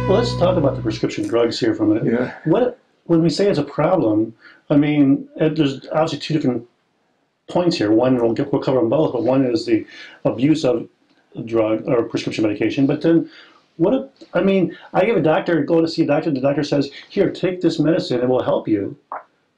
Well, let's talk about the prescription drugs here for a minute. Yeah. When we say it's a problem, I mean, there's obviously two different points here. One, we'll cover them both, but one is the abuse of drug or prescription medication. But then, I mean, I give go to see a doctor, the doctor says, here, take this medicine, it will help you.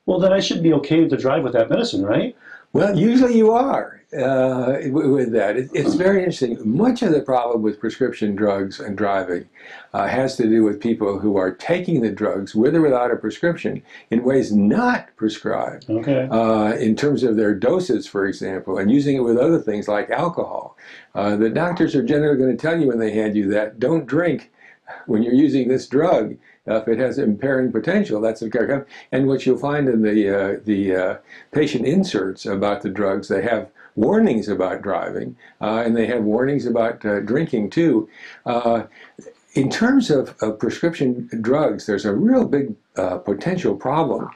Well, then I should be okay to drive with that medicine, right? Well, usually you are with that. It's very interesting. Much of the problem with prescription drugs and driving has to do with people who are taking the drugs with or without a prescription in ways not prescribed. Okay. In terms of their doses, for example, and using it with other things like alcohol. The doctors are generally going to tell you when they hand you that, don't drink when you're using this drug. If it has impairing potential, that's a and what you'll find in the patient inserts about the drugs, they have warnings about driving, and they have warnings about drinking too. In terms of prescription drugs, there's a real big potential problem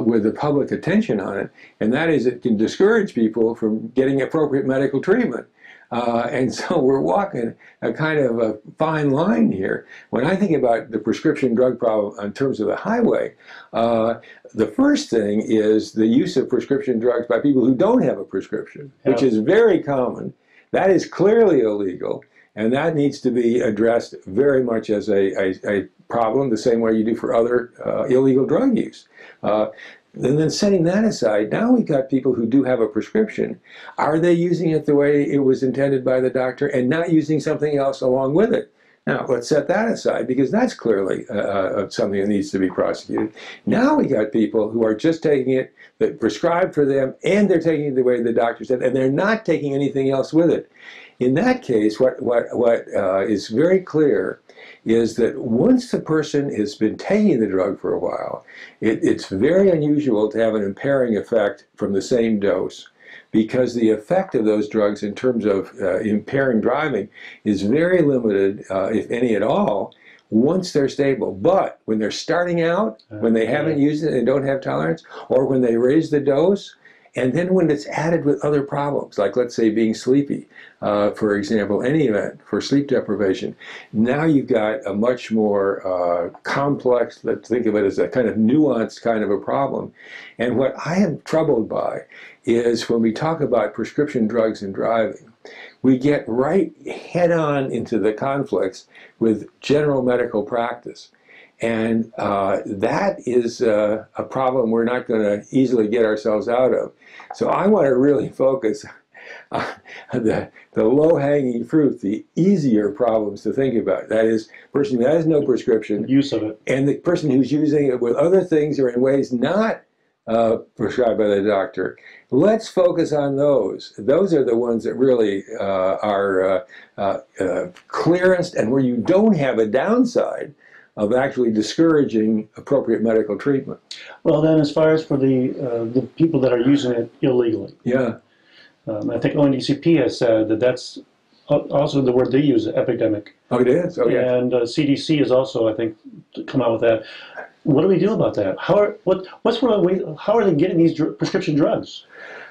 with the public attention on it, and that is it can discourage people from getting appropriate medical treatment. And so we're walking a kind of a fine line here. When I think about the prescription drug problem in terms of the highway, the first thing is the use of prescription drugs by people who don't have a prescription, which is very common. That is clearly illegal, and that needs to be addressed very much as a problem, the same way you do for other illegal drug use. And then setting that aside, now we've got people who do have a prescription. Are they using it the way it was intended by the doctor and not using something else along with it? Now, let's set that aside because that's clearly something that needs to be prosecuted. Now we got people who are just taking it that prescribed for them and they're taking it the way the doctor said and they're not taking anything else with it. In that case, what is very clear is that once the person has been taking the drug for a while, it's very unusual to have an impairing effect from the same dose because the effect of those drugs in terms of impairing driving is very limited, if any at all, once they're stable. But when they're starting out, when they haven't used it and don't have tolerance, or when they raise the dose, and then when it's added with other problems, like let's say being sleepy, for example, any event for sleep deprivation, now you've got a much more complex, let's think of it as a kind of nuanced kind of a problem. And what I am troubled by is when we talk about prescription drugs and driving, we get right head on into the conflicts with general medical practice. And that is a problem we're not going to easily get ourselves out of. So I want to really focus on the low-hanging fruit, the easier problems to think about. That is, the person who has no prescription, use of it, and the person who's using it with other things or in ways not prescribed by the doctor. Let's focus on those. Those are the ones that really are clearest and where you don't have a downside of actually discouraging appropriate medical treatment. Well, then, as far as for the people that are using it illegally, yeah, I think ONDCP has said that that's also the word they use, epidemic. Oh, it is. Oh, yeah. And CDC has also, I think, come out with that. What do we do about that? How are they getting these prescription drugs?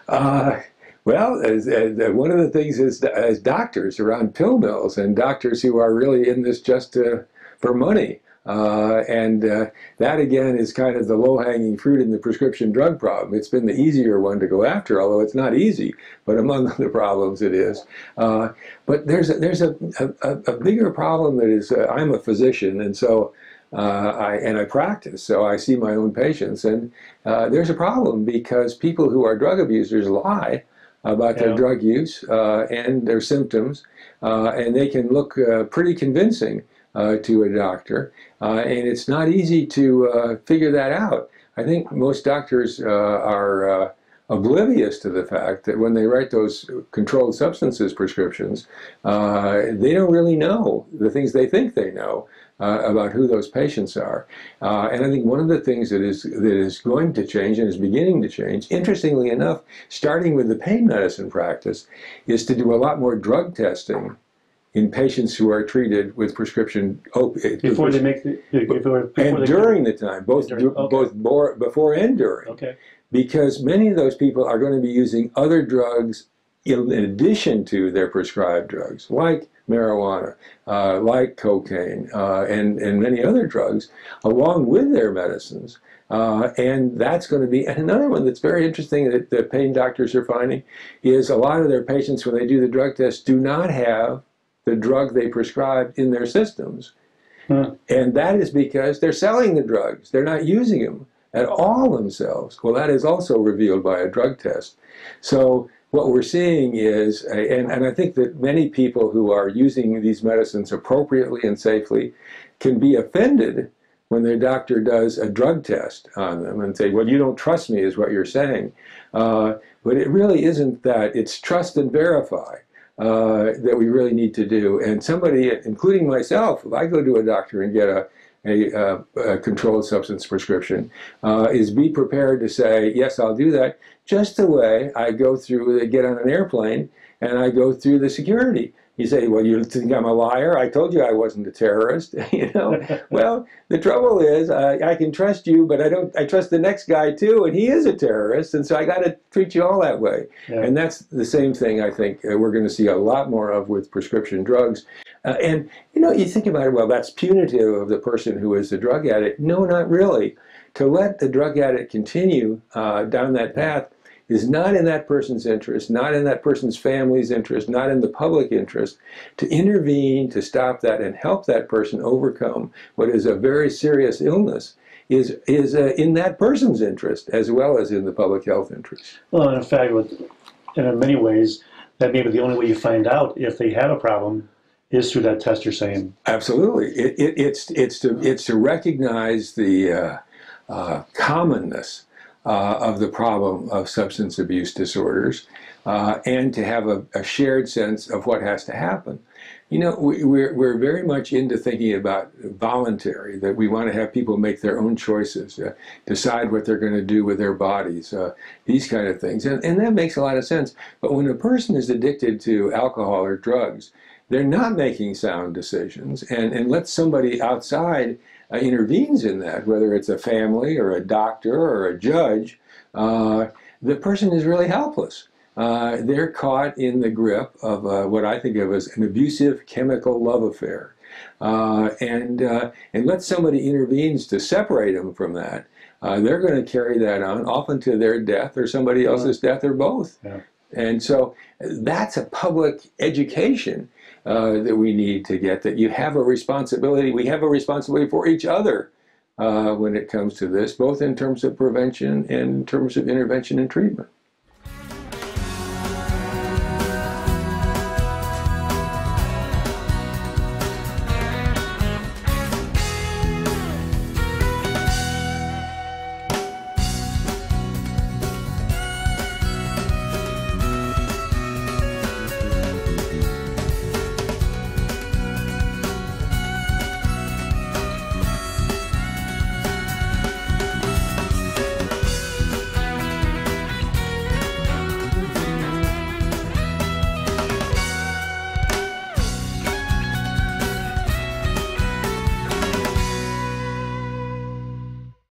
Well, one of the things is as doctors around pill mills and doctors who are really in this just for money. That again is kind of the low-hanging fruit in the prescription drug problem. It's been the easier one to go after, although it's not easy, but among the problems it is. But there's a bigger problem that is, I'm a physician, and so I practice, so I see my own patients, and there's a problem because people who are drug abusers lie about their drug use and their symptoms, and they can look pretty convincing to a doctor, and it's not easy to figure that out. I think most doctors are oblivious to the fact that when they write those controlled substances prescriptions, they don't really know the things they think they know about who those patients are. And I think one of the things that is going to change and is beginning to change, interestingly enough, starting with the pain medicine practice, is to do a lot more drug testing in patients who are treated with prescription opiates. Before they make and during the time, both before and during. Okay. Because many of those people are going to be using other drugs in addition to their prescribed drugs, like marijuana, like cocaine, and many other drugs, along with their medicines. And that's going to be, and another one that's very interesting that the pain doctors are finding is a lot of their patients, when they do the drug test, do not have the drug they prescribed in their systems. And that is because they're selling the drugs. They're not using them at all themselves. Well, that is also revealed by a drug test. So what we're seeing is, and I think that many people who are using these medicines appropriately and safely can be offended when their doctor does a drug test on them and say, well, you don't trust me is what you're saying. But it really isn't that. It's trust and verify that we really need to do. And somebody, including myself, if I go to a doctor and get a controlled substance prescription, is be prepared to say, yes, I'll do that, just the way I go through, they get on an airplane, and I go through the security. You say, well, you think I'm a liar? I told you I wasn't a terrorist. You know, well, the trouble is I can trust you, but I trust the next guy too, and he is a terrorist, and so I got to treat you all that way. Yeah. And that's the same thing I think we're going to see a lot more of with prescription drugs. And, you know, you think about it, well, that's punitive of the person who is the drug addict. No, not really. To let the drug addict continue down that path is not in that person's interest, not in that person's family's interest, not in the public interest. To intervene, to stop that, and help that person overcome what is a very serious illness is in that person's interest as well as in the public health interest. Well, in fact, in many ways, that may be the only way you find out if they have a problem is through that test you're saying. Absolutely. It's to recognize the commonness of the problem of substance abuse disorders, and to have a shared sense of what has to happen. You know, we're very much into thinking about voluntary, that we want to have people make their own choices, decide what they're going to do with their bodies, these kind of things. And that makes a lot of sense. But when a person is addicted to alcohol or drugs, they're not making sound decisions. And unless somebody outside intervenes in that, whether it's a family or a doctor or a judge, the person is really helpless. They're caught in the grip of what I think of as an abusive chemical love affair. And unless somebody intervenes to separate them from that, they're going to carry that on, often to their death or somebody else's death or both. Yeah. And so that's a public education that we need to get, that you have a responsibility, we have a responsibility for each other when it comes to this, both in terms of prevention and in terms of intervention and treatment.